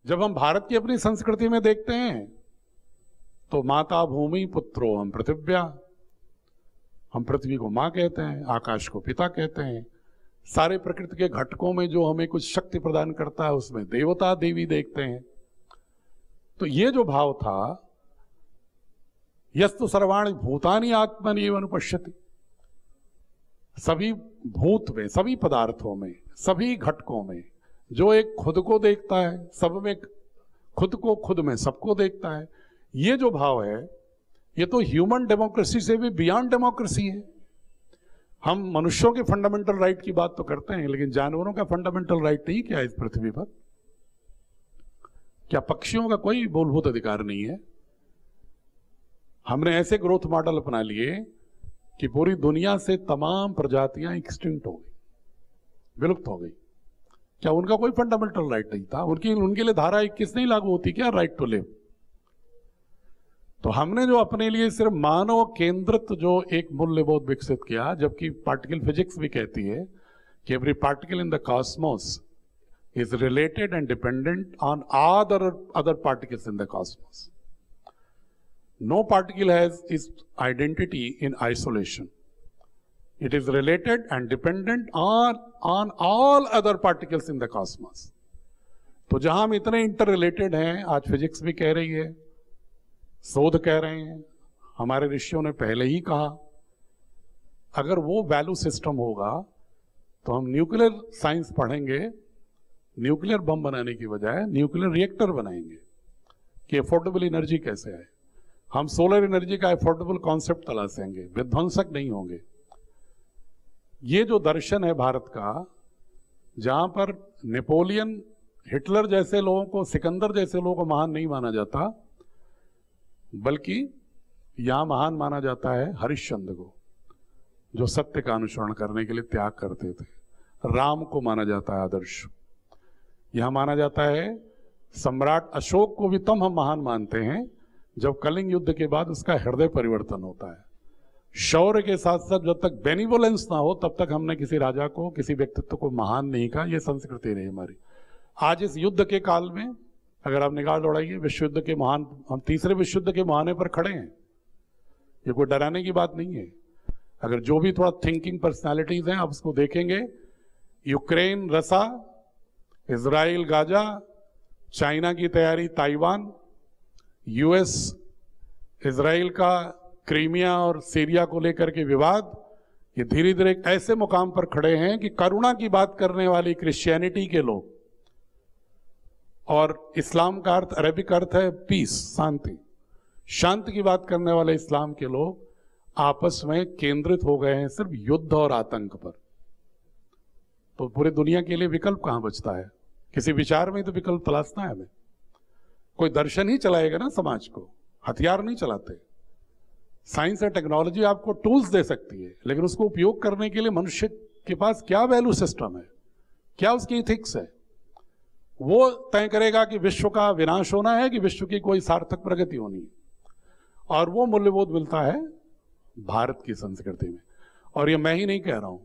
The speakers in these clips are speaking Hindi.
जब हम भारत की अपनी संस्कृति में देखते हैं तो माता भूमि पुत्रो हम पृथिव्या, हम पृथ्वी को माँ कहते हैं, आकाश को पिता कहते हैं। सारे प्रकृति के घटकों में जो हमें कुछ शक्ति प्रदान करता है उसमें देवता देवी देखते हैं। तो ये जो भाव था, यस्तु सर्वाणि भूतानि आत्मन्येव अनुपश्यति, सभी भूत में, सभी पदार्थों में, सभी घटकों में जो एक खुद को देखता है, सब में खुद को, खुद में सबको देखता है, ये जो भाव है ये तो ह्यूमन डेमोक्रेसी से भी बियॉन्ड डेमोक्रेसी है। हम मनुष्यों के फंडामेंटल राइट की बात तो करते हैं, लेकिन जानवरों का फंडामेंटल राइट नहीं क्या है इस पृथ्वी पर? क्या पक्षियों का कोई मूलभूत अधिकार नहीं है? हमने ऐसे ग्रोथ मॉडल अपना लिए कि पूरी दुनिया से तमाम प्रजातियां एक्सटिंक्ट हो गई, विलुप्त हो गई। क्या उनका कोई फंडामेंटल राइट नहीं था? उनके लिए धारा 21 नहीं लागू होती क्या, राइट टू लिव? तो हमने जो अपने लिए सिर्फ मानव केंद्रित जो एक मूल्यबोध विकसित किया, जबकि पार्टिकल फिजिक्स भी कहती है कि every particle in the cosmos is related and dependent on other particles in the cosmos. No particle has its identity in isolation, it is related and dependent on all other particles in the cosmos. तो जहां हम इतने इंटर रिलेटेड हैं, आज फिजिक्स भी कह रही है, शोध कह रहे हैं, हमारे ऋषियों ने पहले ही कहा, अगर वो वैल्यू सिस्टम होगा तो हम न्यूक्लियर साइंस पढ़ेंगे, न्यूक्लियर बम बनाने की बजाय न्यूक्लियर रिएक्टर बनाएंगे कि अफोर्डेबल एनर्जी कैसे आए। हम सोलर एनर्जी का अफोर्डेबल कॉन्सेप्ट तलाशेंगे, विध्वंसक नहीं होंगे। ये जो दर्शन है भारत का, जहां पर नेपोलियन, हिटलर जैसे लोगों को, सिकंदर जैसे लोगों को महान नहीं माना जाता, बल्कि यहां महान माना जाता है हरिश्चंद्र को, जो सत्य का अनुसरण करने के लिए त्याग करते थे। राम को माना जाता है आदर्श। यहां माना जाता है सम्राट अशोक को भी तब हम महान मानते हैं जब कलिंग युद्ध के बाद उसका हृदय परिवर्तन होता है। शौर्य के साथ साथ जब तक बेनिवोलेंस ना हो तब तक हमने किसी राजा को, किसी व्यक्तित्व को महान नहीं कहा। यह संस्कृति रही हमारी। आज इस युद्ध के काल में अगर आप निगाह दौड़ाइए, विश्व युद्ध के महान, हम तीसरे विश्व युद्ध के महाने पर खड़े हैं। ये कोई डराने की बात नहीं है। अगर जो भी थोड़ा थिंकिंग पर्सनालिटीज हैं आप उसको देखेंगे, यूक्रेन रसा, इजराइल गाजा, चाइना की तैयारी ताइवान, यूएस इजराइल का क्रीमिया और सीरिया को लेकर के विवाद, ये धीरे धीरे एक ऐसे मुकाम पर खड़े हैं कि करुणा की बात करने वाली क्रिश्चियनिटी के लोग, और इस्लाम का अर्थ, अरबिक अर्थ है पीस, शांति, शांति की बात करने वाले इस्लाम के लोग आपस में केंद्रित हो गए हैं सिर्फ युद्ध और आतंक पर। तो पूरी दुनिया के लिए विकल्प कहां बचता है? किसी विचार में तो विकल्प तलाशना है हमें। कोई दर्शन ही चलाएगा ना समाज को, हथियार नहीं चलाते। साइंस और टेक्नोलॉजी आपको टूल्स दे सकती है, लेकिन उसको उपयोग करने के लिए मनुष्य के पास क्या वैल्यू सिस्टम है, क्या उसकी इथिक्स है, वो तय करेगा कि विश्व का विनाश होना है कि विश्व की कोई सार्थक प्रगति होनी है। और वो मूल्यबोध मिलता है भारत की संस्कृति में। और ये मैं ही नहीं कह रहा हूं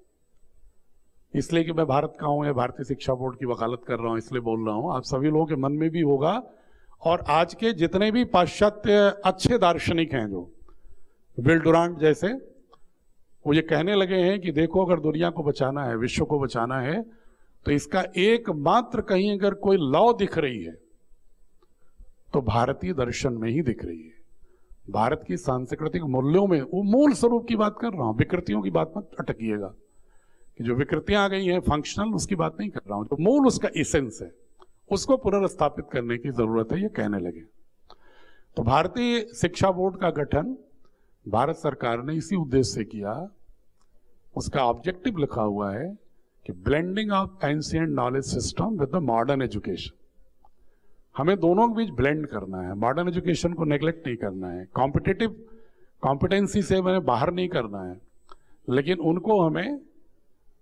इसलिए कि मैं भारत का हूं या भारतीय शिक्षा बोर्ड की वकालत कर रहा हूं इसलिए बोल रहा हूं, आप सभी लोगों के मन में भी होगा। और आज के जितने भी पाश्चात्य अच्छे दार्शनिक हैं, जो विल डुरांट जैसे, वो ये कहने लगे हैं कि देखो, अगर दुनिया को बचाना है, विश्व को बचाना है, तो इसका एकमात्र कहीं अगर कोई लॉ दिख रही है तो भारतीय दर्शन में ही दिख रही है। भारत की सांस्कृतिक मूल्यों में, वो मूल स्वरूप की बात कर रहा हूं, विकृतियों की बात मत अटकिएगा कि जो विकृतियां आ गई हैं फंक्शनल, उसकी बात नहीं कर रहा हूं। जो मूल उसका एसेंस है उसको पुनर्स्थापित करने की जरूरत है, ये कहने लगे। तो भारतीय शिक्षा बोर्ड का गठन भारत सरकार ने इसी उद्देश्य से किया। उसका ऑब्जेक्टिव लिखा हुआ है कि blending of ancient knowledge system with the modern education. हमें दोनों के बीच ब्लेंड करना है, मॉडर्न एजुकेशन को नेग्लेक्ट नहीं करना है, कॉम्पिटिटिव कॉम्पिटेंसी से हमें बाहर नहीं करना है, लेकिन उनको हमें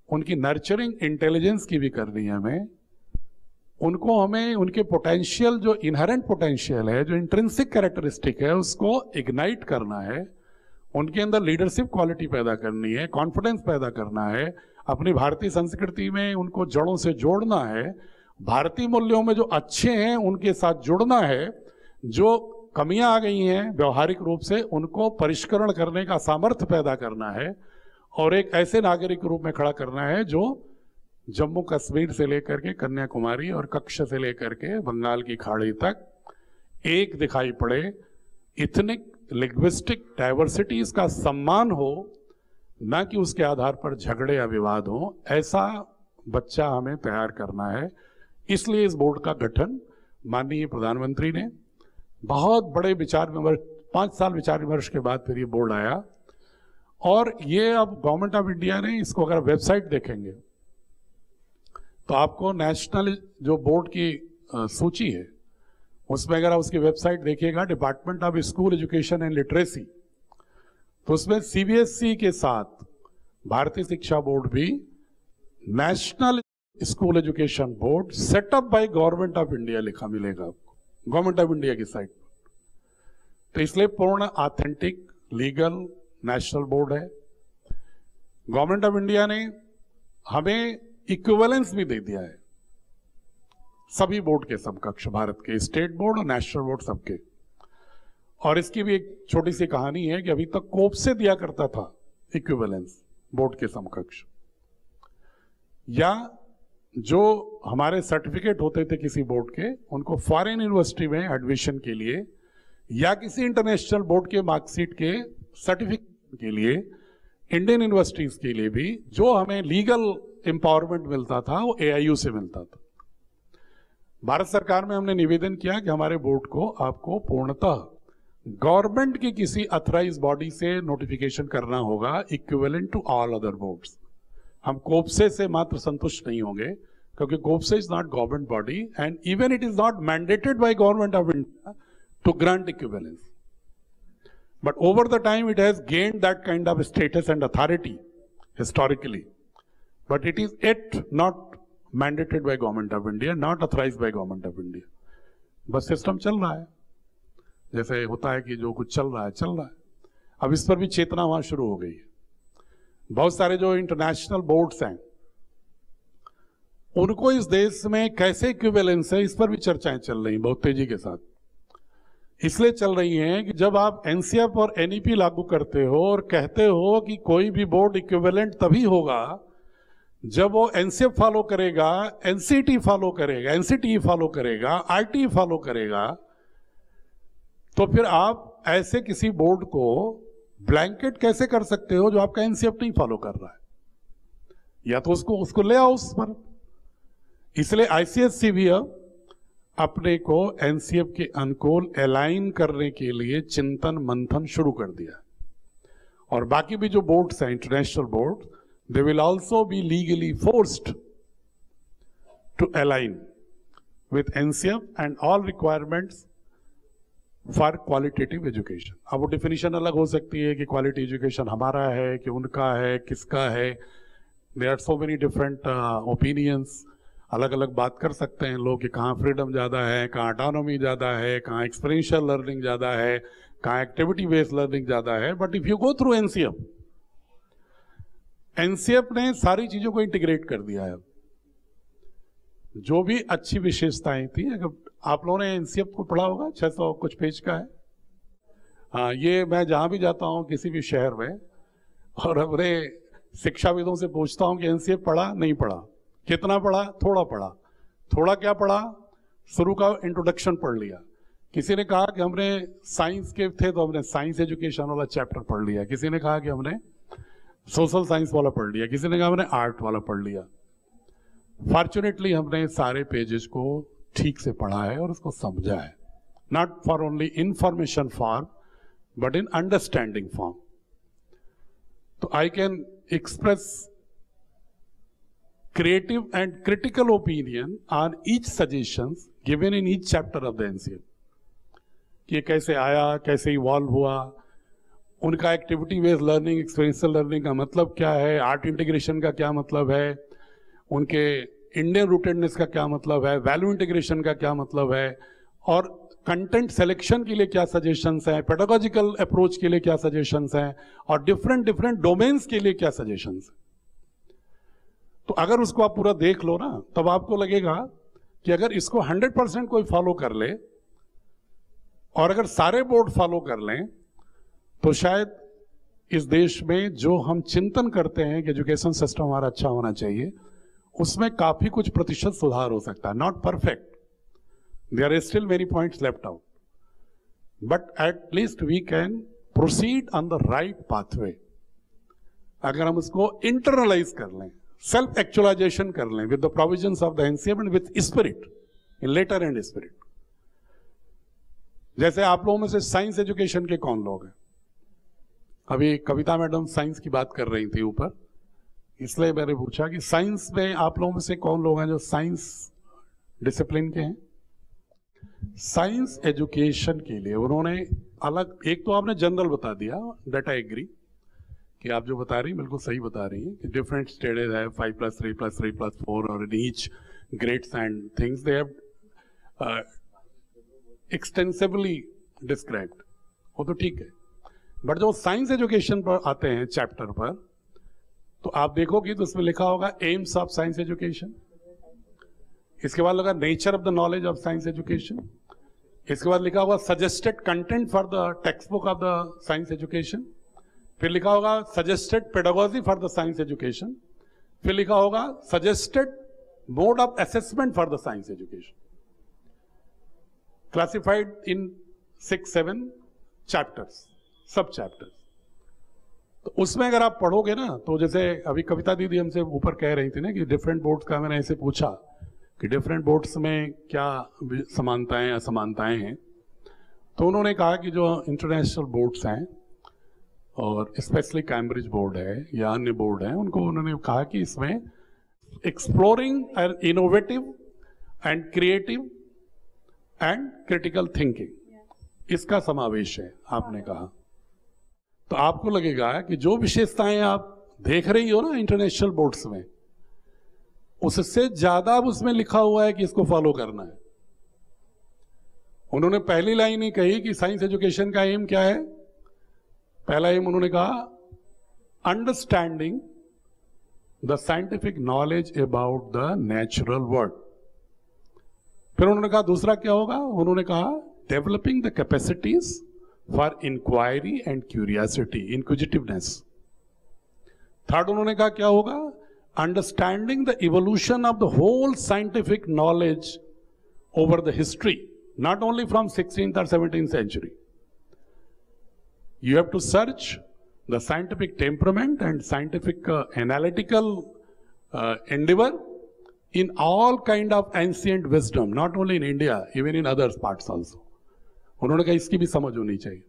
उनकी नर्चरिंग इंटेलिजेंस की भी करनी है। हमें उनको, हमें उनके पोटेंशियल, जो इनहेरेंट पोटेंशियल है, जो इंट्रिंसिक कैरेक्टरिस्टिक है, उसको इग्नाइट करना है। उनके अंदर लीडरशिप क्वालिटी पैदा करनी है, कॉन्फिडेंस पैदा करना है, अपनी भारतीय संस्कृति में उनको जड़ों से जोड़ना है भारतीय मूल्यों में जो अच्छे हैं उनके साथ जुड़ना है, जो कमियां आ गई हैं व्यवहारिक रूप से उनको परिष्करण करने का सामर्थ्य पैदा करना है, और एक ऐसे नागरिक रूप में खड़ा करना है जो जम्मू कश्मीर से लेकर के कन्याकुमारी और कच्छ से लेकर के बंगाल की खाड़ी तक एक दिखाई पड़े, इथनिक लिंग्विस्टिक डाइवर्सिटीज का सम्मान हो, ना कि उसके आधार पर झगड़े या विवाद हो। ऐसा बच्चा हमें तैयार करना है। इसलिए इस बोर्ड का गठन माननीय प्रधानमंत्री ने बहुत बड़े विचार विमर्श, 5 साल विचार विमर्श के बाद फिर ये बोर्ड आया, और ये अब गवर्नमेंट ऑफ इंडिया ने इसको, अगर वेबसाइट देखेंगे तो आपको नेशनल जो बोर्ड की सूची है उसमें अगर आप उसकी वेबसाइट देखिएगा, department of school education and literacy, तो उसमें सीबीएसई के साथ भारतीय शिक्षा बोर्ड भी national school education board setup bye government of India लिखा मिलेगा आपको, गवर्नमेंट ऑफ इंडिया की साइट पर। तो इसलिए पूर्ण ऑथेंटिक लीगल नेशनल बोर्ड है। गवर्नमेंट ऑफ इंडिया ने हमें इक्विवेलेंस भी दे दिया है सभी बोर्ड के समकक्ष, भारत के स्टेट बोर्ड और नेशनल बोर्ड सबके। और इसकी भी एक छोटी सी कहानी है कि अभी तक कोप से दिया करता था इक्विवेलेंस बोर्ड के समकक्ष, या जो हमारे सर्टिफिकेट होते थे किसी बोर्ड के, उनको फॉरेन यूनिवर्सिटी में एडमिशन के लिए या किसी इंटरनेशनल बोर्ड के मार्कशीट के सर्टिफिकेट के लिए, इंडियन यूनिवर्सिटीज के लिए भी जो हमें लीगल एम्पावरमेंट मिलता था वो एआईयू से मिलता था। भारत सरकार में हमने निवेदन किया कि हमारे बोर्ड को आपको पूर्णतः गवर्नमेंट की किसी अथराइज बॉडी से नोटिफिकेशन करना होगा, equivalent to all other boards. हम कोप्से से मात्र संतुष्ट नहीं होंगे, क्योंकि COBSE is not government body and even it is not mandated by government of India to grant equivalence, but over the time it has gained that kind of status and authority historically, but it is yet not mandated by government of India, not authorized by government of India. बस सिस्टम चल रहा है, जैसे होता है कि जो कुछ चल रहा है चल रहा है। अब इस पर भी चेतना वहां शुरू हो गई है। बहुत सारे जो इंटरनेशनल बोर्ड्स हैं उनको इस देश में कैसे इक्विवेलेंस है, इस पर भी चर्चाएं चल रही हैं बहुत तेजी के साथ। इसलिए चल रही हैं कि जब आप एनसीएफ और एनईपी लागू करते हो और कहते हो कि कोई भी बोर्ड इक्विवेलेंट तभी होगा जब वो एनसीएफ फॉलो करेगा, एनसीटी फॉलो करेगा, एनसीटी फॉलो करेगा, आरटी फॉलो करेगा, तो फिर आप ऐसे किसी बोर्ड को ब्लैंकेट कैसे कर सकते हो जो आपका एनसीएफ नहीं फॉलो कर रहा है? या तो उसको ले आओ उस पर। इसलिए आईसीएससी भी अब अपने को एनसीएफ के अनुकूल अलाइन करने के लिए चिंतन मंथन शुरू कर दिया। और बाकी भी जो बोर्ड्स हैं, international board, they will also be legally forced to align with NCF and all requirements for qualitative education. अब वो डिफिनीशन अलग हो सकती है कि क्वालिटी एजुकेशन हमारा है कि उनका है, किसका है। There are so many different opinions. अलग अलग बात कर सकते हैं लोग कि कहाँ फ्रीडम ज़्यादा है, कहाँ ऑटोनॉमी ज़्यादा है, कहाँ एक्सपीरियंशियल लर्निंग ज़्यादा है, कहाँ एक्टिविटी बेस्ड लर्निंग ज़्यादा है। But if you go through NCF, NCF ने सारी चीज़ों को इंटीग्रेट कर दिया है। जो भी अच्छी विशेषताएं थी, अगर आप लोगों ने एनसीएफ को पढ़ा होगा, 600 कुछ पेज का है। हाँ, ये मैं जहाँ भी जाता हूँ किसी भी शहर में और अपने शिक्षाविदों से पूछता हूँ कि एनसीएफ पढ़ा, नहीं पढ़ा, कितना पढ़ा, थोड़ा पढ़ा। थोड़ा क्या पढ़ा? शुरू का इंट्रोडक्शन पढ़ लिया। किसी ने कहा कि हमने साइंस के थे तो हमने साइंस एजुकेशन वाला चैप्टर पढ़ लिया। किसी ने कहा कि हमने सोशल साइंस वाला पढ़ लिया। किसी ने कहा हमने आर्ट वाला पढ़ लिया। फॉर्चुनेटली हमने सारे पेजेस को ठीक से पढ़ा है और उसको समझा है, not for only information form but in understanding form. तो I can express creative and critical opinion on each suggestions given in each chapter of the NCF, कि कैसे आया, कैसे इवॉल्व हुआ, उनका activity based learning, experiential learning का मतलब क्या है, आर्ट इंटीग्रेशन का क्या मतलब है, उनके इंडियन रूटेडनेस का क्या मतलब है, वैल्यू इंटीग्रेशन का क्या मतलब है, और कंटेंट सिलेक्शन के लिए क्या सजेशंस हैं, पेडागोजिकल अप्रोच के लिए क्या सजेशंस हैं, और डिफरेंट डोमेन्स के लिए क्या सजेशंस हैं। तो अगर उसको आप पूरा देख लो ना, तब आपको लगेगा कि अगर इसको 100% कोई फॉलो कर ले और अगर सारे बोर्ड फॉलो कर लें तो शायद इस देश में जो हम चिंतन करते हैं कि एजुकेशन सिस्टम हमारा अच्छा होना चाहिए उसमें काफी कुछ प्रतिशत सुधार हो सकता है. Not perfect, there are still many points left out, but at least we can proceed on the right pathway. अगर हम उसको इंटरनलाइज कर लें, सेल्फ एक्चुअलाइजेशन कर लें with the provisions of the NCM and with spirit, in letter and spirit. जैसे आप लोगों में से साइंस एजुकेशन के कौन लोग हैं? अभी कविता मैडम साइंस की बात कर रही थी ऊपर, इसलिए मैंने पूछा कि साइंस में आप लोगों में से कौन लोग हैं जो साइंस डिसिप्लिन के हैं? साइंस एजुकेशन के लिए उन्होंने अलग, एक तो आपने जनरल बता दिया, दैट आई एग्री कि आप जो बता रही हैं बिल्कुल सही बता रही हैं कि डिफरेंट स्टेजेस है, 5+3+3+4 और in each grades and things they have extensively described. वो तो ठीक है, बट जो साइंस एजुकेशन पर आते हैं चैप्टर पर, तो आप देखोगे तो उसमें लिखा होगा एम्स ऑफ साइंस एजुकेशन, इसके बाद लगा nature of the knowledge of science education, इसके बाद लिखा होगा suggested content for the text book of the science education, फिर लिखा होगा suggested pedagogy for the science education, फिर लिखा होगा suggested mode of assessment for the science education, classified in 6-7 chapters, सब चैप्टर्स. तो उसमें अगर आप पढ़ोगे ना, तो जैसे अभी कविता दीदी हमसे ऊपर कह रही थी ना कि डिफरेंट बोर्ड्स का, मैंने ऐसे पूछा कि डिफरेंट बोर्ड्स में क्या समानताएं असमानताएं हैं, तो उन्होंने कहा कि जो इंटरनेशनल बोर्ड्स हैं और स्पेशली कैम्ब्रिज बोर्ड है या अन्य बोर्ड है, उनको उन्होंने कहा कि इसमें exploring and innovative and creative and critical thinking, इसका समावेश है. आपने कहा तो आपको लगेगा कि जो विशेषताएं आप देख रही हो ना इंटरनेशनल बोर्ड्स में, उससे ज्यादा अब उसमें लिखा हुआ है कि इसको फॉलो करना है. उन्होंने पहली लाइन ही कही कि साइंस एजुकेशन का एम क्या है. पहला एम उन्होंने कहा understanding the scientific knowledge about the natural world. फिर उन्होंने कहा दूसरा क्या होगा, उन्होंने कहा developing the capacities for inquiry and curiosity, inquisitiveness. Third उन्होंने कहा क्या होगा, understanding the evolution of the whole scientific knowledge over the history, not only from 16th or 17th century. You have to search the scientific temperament and scientific analytical endeavor in all kind of ancient wisdom, not only in India, even in other parts also. उन्होंने कहा इसकी भी समझ होनी चाहिए.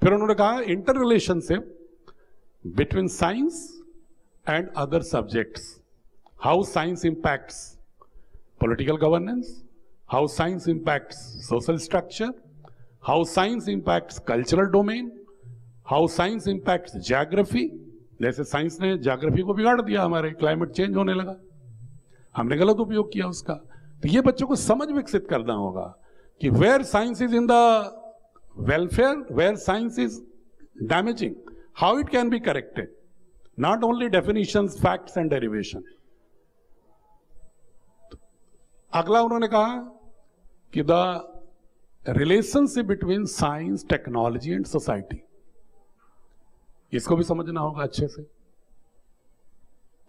फिर उन्होंने कहा inter relationship between science and other subjects, how science impacts political governance, how science impacts social structure, how science impacts cultural domain, how science impacts geography. जैसे साइंस ने ज्योग्राफी को बिगाड़ दिया, हमारे क्लाइमेट चेंज होने लगा, हमने गलत उपयोग किया उसका. तो ये बच्चों को समझ विकसित करना होगा कि where science is in the welfare, where science is damaging, how it can be corrected, not only definitions, facts and derivation. अगला उन्होंने कहा कि the relationship between science, technology and society, इसको भी समझना होगा अच्छे से.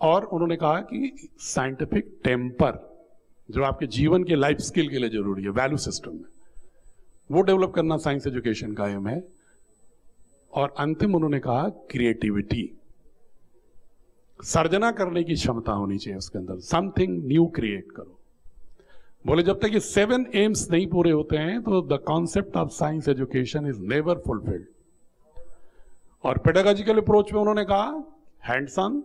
और उन्होंने कहा कि साइंटिफिक टेम्पर, जो आपके जीवन के लाइफ स्किल के लिए जरूरी है, वैल्यू सिस्टम में, वो डेवलप करना साइंस एजुकेशन का एम है. और अंतिम उन्होंने कहा क्रिएटिविटी, सर्जना करने की क्षमता होनी चाहिए उसके अंदर, समथिंग न्यू क्रिएट करो. बोले जब तक ये 7 एम्स नहीं पूरे होते हैं तो the concept of science education is never fulfilled. और पेडागॉजिकल अप्रोच में उन्होंने कहा hands on,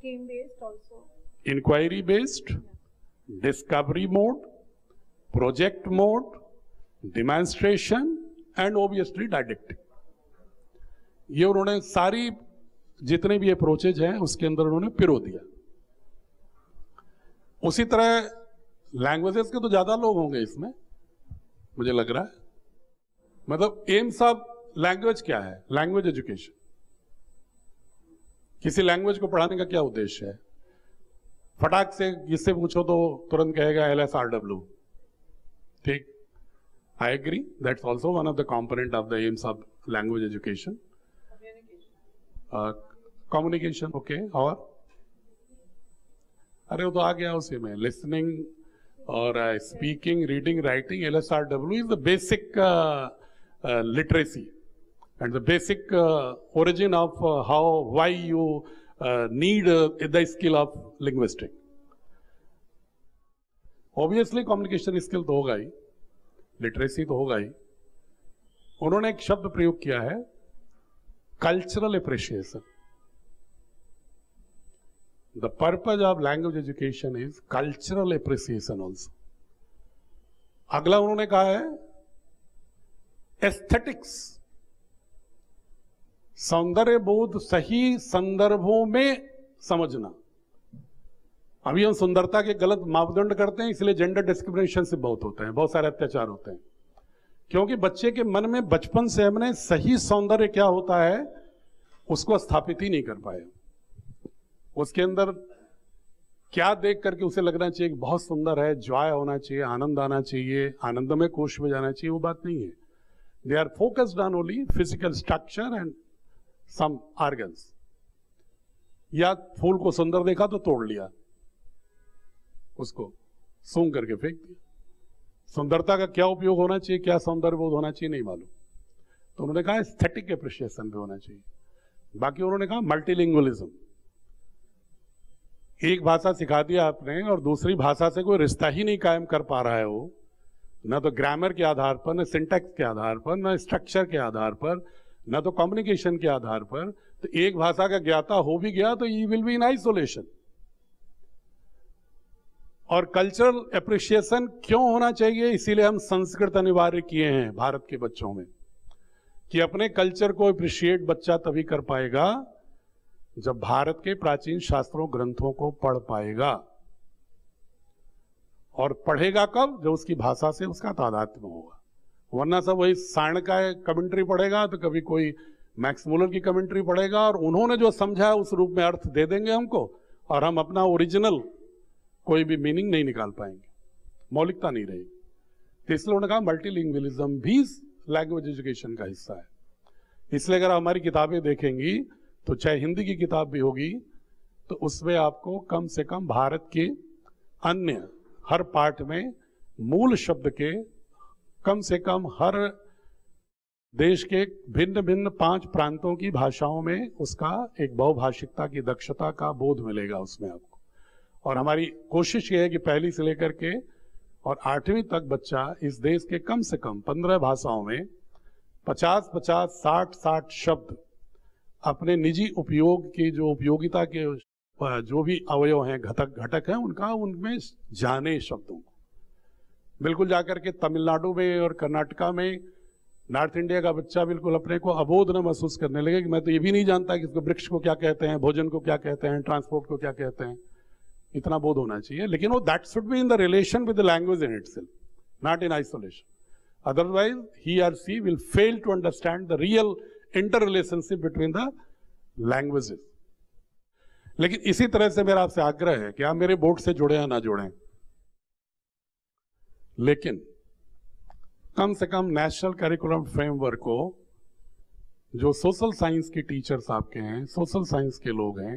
game based also, inquiry based, discovery mode, project mode, demonstration and obviously didactic. ये उन्होंने सारी जितने भी अप्रोचेज हैं उसके अंदर उन्होंने पिरो दिया. उसी तरह लैंग्वेजेस के तो ज्यादा लोग होंगे इसमें, मुझे लग रहा है. मतलब एम्स ऑफ लैंग्वेज क्या है? Language education. किसी लैंग्वेज को पढ़ाने का क्या उद्देश्य है? फटाक से जिससे पूछो तो तुरंत कहेगा LSRW। ठीक, I agree. That's also one of the component of the aims of language education. Communication, okay. और अरे वो तो आ गया उसी में, listening और speaking, reading, writing. LSRW is the basic literacy and the basic origin of why you need the skill of linguistic. Obviously communication skill तो होगा ही, लिटरेसी तो होगा ही। उन्होंने एक शब्द प्रयोग किया है, cultural appreciation. The purpose of language education is cultural appreciation also. अगला उन्होंने कहा है एस्थेटिक्स, सौंदर्य बोध सही संदर्भों में समझना। अभी हम सुंदरता के गलत मापदंड करते हैं, इसलिए जेंडर डिस्क्रिमिनेशन से बहुत होते हैं, बहुत सारे अत्याचार होते हैं, क्योंकि बच्चे के मन में बचपन से हमने सही सौंदर्य क्या होता है उसको स्थापित ही नहीं कर पाए। उसके अंदर क्या देख करके उसे लगना चाहिए कि बहुत सुंदर है, जॉय होना चाहिए, आनंद आना चाहिए, आनंद में कोश में जाना चाहिए, वो बात नहीं है। They are focused on only physical structure and some organs. या फूल को सुंदर देखा तो तोड़ लिया, उसको सूंघ करके फेंक दिया। सुंदरता का क्या उपयोग होना चाहिए, क्या सौंदर्य बोध होना चाहिए, नहीं मालूम। तो उन्होंने कहा एस्थेटिक एप्रिशिएशन भी होना चाहिए। बाकी उन्होंने कहा मल्टीलिंगुअलिज्म, एक भाषा सिखा दिया आपने और दूसरी भाषा से कोई रिश्ता ही नहीं कायम कर पा रहा है वो, ना तो ग्रामर के आधार पर, ना सिंटैक्स के आधार पर, ना स्ट्रक्चर के आधार पर, ना तो कम्युनिकेशन के आधार पर, तो एक भाषा का ज्ञाता हो भी गया तो he will be in isolation. और कल्चरल एप्रिशिएशन क्यों होना चाहिए, इसीलिए हम संस्कृत अनिवार्य किए हैं भारत के बच्चों में, कि अपने कल्चर को अप्रिशिएट बच्चा तभी कर पाएगा जब भारत के प्राचीन शास्त्रों ग्रंथों को पढ़ पाएगा। और पढ़ेगा कब, जब उसकी भाषा से उसका तादात्म्य होगा। वरना सब वही साण का कमेंट्री पढ़ेगा, तो कभी कोई मैक्स मुलर की कमेंट्री पढ़ेगा और उन्होंने जो समझा उस रूप में अर्थ दे देंगे हमको, और हम अपना ओरिजिनल कोई भी मीनिंग नहीं निकाल पाएंगे, मौलिकता नहीं रहेगी। तो इसलिए उन्होंने कहा मल्टीलिंगुअलिज्म भी लैंग्वेज एजुकेशन का हिस्सा है। इसलिए अगर हमारी किताबें देखेंगी तो चाहे हिंदी की किताब भी होगी तो उसमें आपको कम से कम भारत के अन्य हर पार्ट में मूल शब्द के कम से कम हर देश के भिन्न भिन्न 5 प्रांतों की भाषाओं में उसका एक बहुभाषिकता की दक्षता का बोध मिलेगा उसमें आपको। और हमारी कोशिश ये है कि पहली से लेकर के और 8वीं तक बच्चा इस देश के कम से कम 15 भाषाओं में 50-50, 60-60 शब्द अपने निजी उपयोग की जो उपयोगिता के जो भी अवयव हैं, घटक हैं उनका, उनमें जाने शब्दों को। बिल्कुल जाकर के तमिलनाडु में और कर्नाटका में नॉर्थ इंडिया का बच्चा बिल्कुल अपने को अबोध न महसूस करने लगे कि मैं तो ये भी नहीं जानता कि इसको वृक्ष को क्या कहते हैं, भोजन को क्या कहते हैं, ट्रांसपोर्ट को क्या कहते हैं। इतना बोध होना चाहिए, लेकिन वो that should be in the relation with the language in itself, not in isolation. Otherwise he or she will fail to understand the real interrelationship between the languages. लेकिन इसी तरह से मेरा आपसे आग्रह है कि आप मेरे बोर्ड से जुड़े या ना जुड़ें, लेकिन कम से कम नेशनल करिकुलम फ्रेमवर्क को जो सोशल साइंस के टीचर्स आपके हैं, सोशल साइंस के लोग हैं,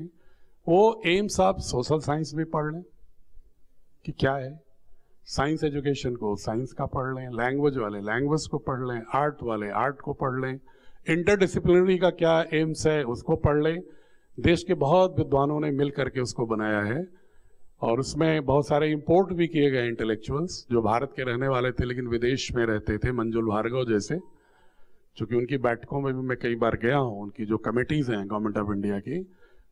वो एम्स आप सोशल साइंस भी पढ़ लें कि क्या है, साइंस एजुकेशन को साइंस का पढ़ लें, लैंग्वेज वाले लैंग्वेज को पढ़ लें, आर्ट वाले आर्ट को पढ़ लें, इंटरडिसिप्लिनरी का क्या एम्स है उसको पढ़ लें। देश के बहुत विद्वानों ने मिल करके उसको बनाया है और उसमें बहुत सारे इंपोर्ट भी किए गए इंटेलेक्चुअल्स जो भारत के रहने वाले थे लेकिन विदेश में रहते थे, मंजुल भार्गव जैसे, चूँकि उनकी बैठकों में भी मैं कई बार गया हूँ, उनकी जो कमेटीज़ हैं गवर्नमेंट ऑफ इंडिया की,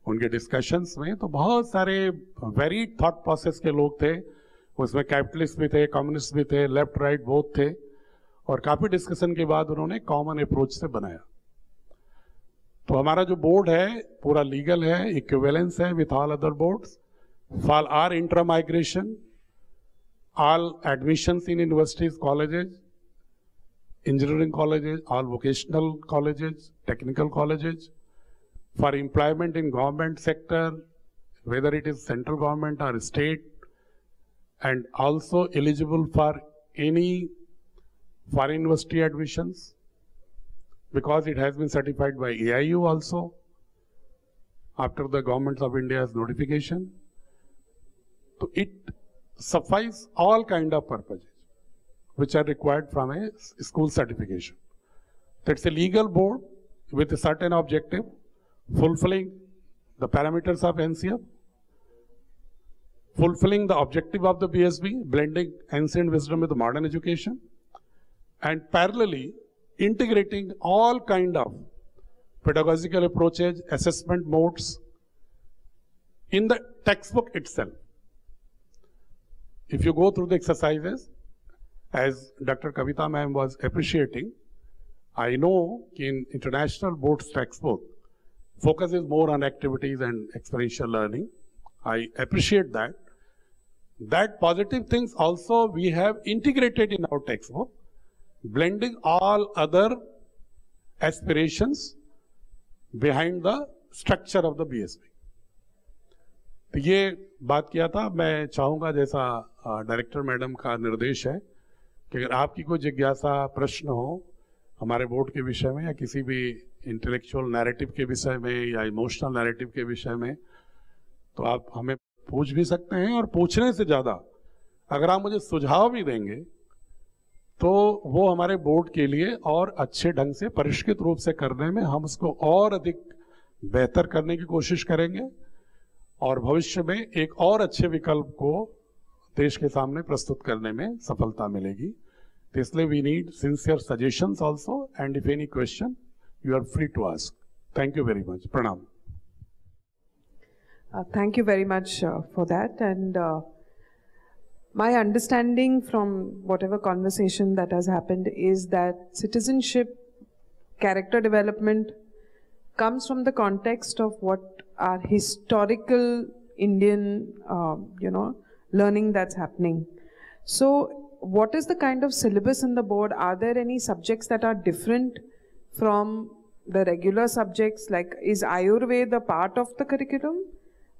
उनके डिस्कशंस में तो बहुत सारे वेरी थॉट प्रोसेस के लोग थे। उसमें कैपिटलिस्ट भी थे, कम्युनिस्ट भी थे, लेफ्ट राइट बोथ थे, और काफ़ी डिस्कशन के बाद उन्होंने कॉमन अप्रोच से बनाया। तो हमारा जो बोर्ड है पूरा लीगल है, इक्विवेलेंस है with all other boards for our inter migration, all admissions in universities, colleges, engineering colleges, all vocational colleges, technical colleges, for employment in government sector, whether it is central government or state, and also eligible for any foreign university admissions, because it has been certified by AIU also after the Government of India's notification. So it suffices all kind of purposes which are required from a school certification. That's a legal board with a certain objective, fulfilling the parameters of NCF, fulfilling the objective of the BSB, blending ancient wisdom with modern education, and parallelly integrating all kind of pedagogical approaches, assessment modes in the textbook itself. If you go through the exercises, as Dr. Kavita ma'am was appreciating, I know in international boards textbook, focus is more on activities and experiential learning. I appreciate that. That positive things also we have integrated in our textbook, blending all other aspirations behind the structure of the BSB. तो ये बात किया था, मैं चाहूँगा जैसा डायरेक्टर मैडम का निर्देश है कि अगर आपकी कोई जिज्ञासा प्रश्न हो हमारे बोर्ड के विषय में या किसी भी इंटेलेक्चुअल नैरेटिव के विषय में या इमोशनल नैरेटिव के विषय में, तो आप हमें पूछ भी सकते हैं, और पूछने से ज़्यादा अगर आप मुझे सुझाव भी देंगे तो वो हमारे बोर्ड के लिए और अच्छे ढंग से परिष्कृत रूप से करने में हम उसको और अधिक बेहतर करने की कोशिश करेंगे और भविष्य में एक और अच्छे विकल्प को देश के सामने प्रस्तुत करने में सफलता मिलेगी. तो इसलिए we need sincere suggestions also, and if any question you are free to ask. Thank you very much. प्रणाम. Thank you very much for that, and my understanding from whatever conversation that has happened is that citizenship, character development comes from the context of what are historical Indian, learning that's happening. So what is the kind of syllabus in the board? Are there any subjects that are different from the regular subjects? Like, is Ayurveda a part of the curriculum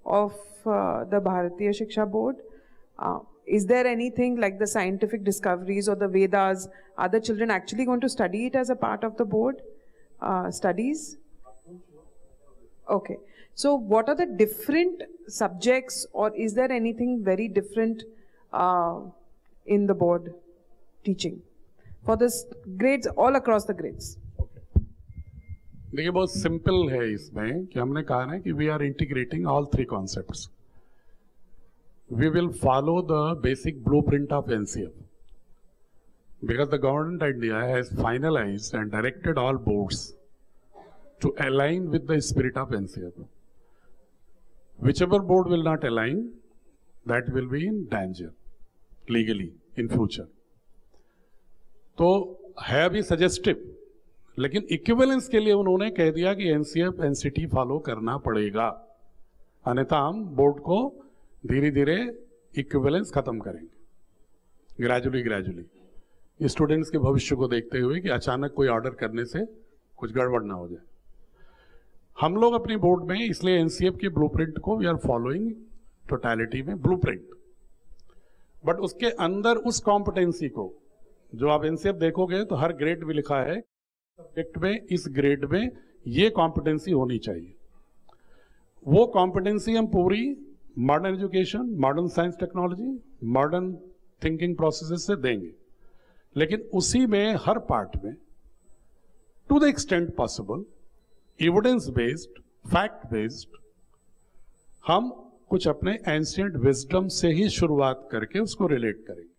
of the Bharatiya Shiksha Board? Is there anything like the scientific discoveries or the Vedas? Are the children actually going to study it as a part of the board studies? Okay. So what are the different subjects, or is there anything very different in the board teaching for this grades, all across the grades? देखिए बहुत सिंपल है इसमें कि हमने कहा ना कि we are integrating all three concepts. We will follow the basic blueprint of NCF because the government of India has finalized and directed all boards to align with the spirit of NCF. Whichever board will not align, that will be in danger legally in future. तो है अभी सजेस्टिव, लेकिन इक्विवेलेंस के लिए उन्होंने कह दिया कि एनसीएफ एनसीटी फॉलो करना पड़ेगा, अन्यथा हम बोर्ड को धीरे धीरे इक्विवेलेंस खत्म करेंगे ग्रेजुअली स्टूडेंट्स के भविष्य को देखते हुए कि अचानक कोई ऑर्डर करने से कुछ गड़बड़ ना हो जाए. हम लोग अपनी बोर्ड में इसलिए एनसीएफ के ब्लूप्रिंट को वी आर फॉलोइंग टोटलिटी में ब्लूप्रिंट, बट उसके अंदर उस कॉम्पिटेंसी को जो आप एनसीएफ देखोगे तो हर ग्रेड में लिखा है सब्जेक्ट में इस ग्रेड में ये कॉम्पिटेंसी होनी चाहिए. वो कॉम्पिटेंसी हम पूरी modern education, modern science technology, modern thinking processes से देंगे, लेकिन उसी में हर पार्ट में to the extent possible evidence based, fact based हम कुछ अपने एंशिएंट विजडम से ही शुरुआत करके उसको रिलेट करेंगे.